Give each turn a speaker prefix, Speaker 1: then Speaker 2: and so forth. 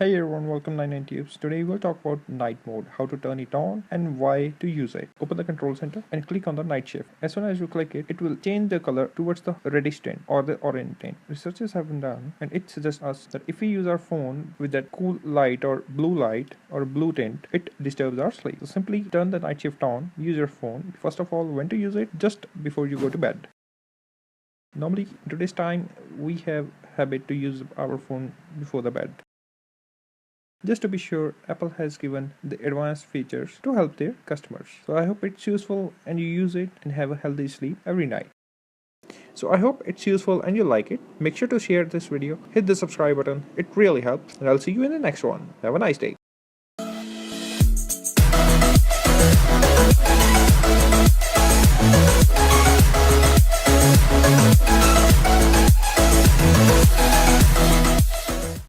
Speaker 1: Hey everyone, welcome 99Tubes. Today we'll talk about night mode, how to turn it on and why to use it. Open the control center and click on the night shift. As soon as you click it, it will change the color towards the reddish tint or the orange tint. Researchers have been done and it suggests us that if we use our phone with that cool light or blue tint, it disturbs our sleep. So simply turn the night shift on, use your phone. First of all, when to use it? Just before you go to bed. Normally, in today's time, we have habit to use our phone before the bed. Just to be sure, Apple has given the advanced features to help their customers. So I hope it's useful and you use it and have a healthy sleep every night. So I hope it's useful and you like it. Make sure to share this video, hit the subscribe button, it really helps, and I'll see you in the next one. Have a nice day.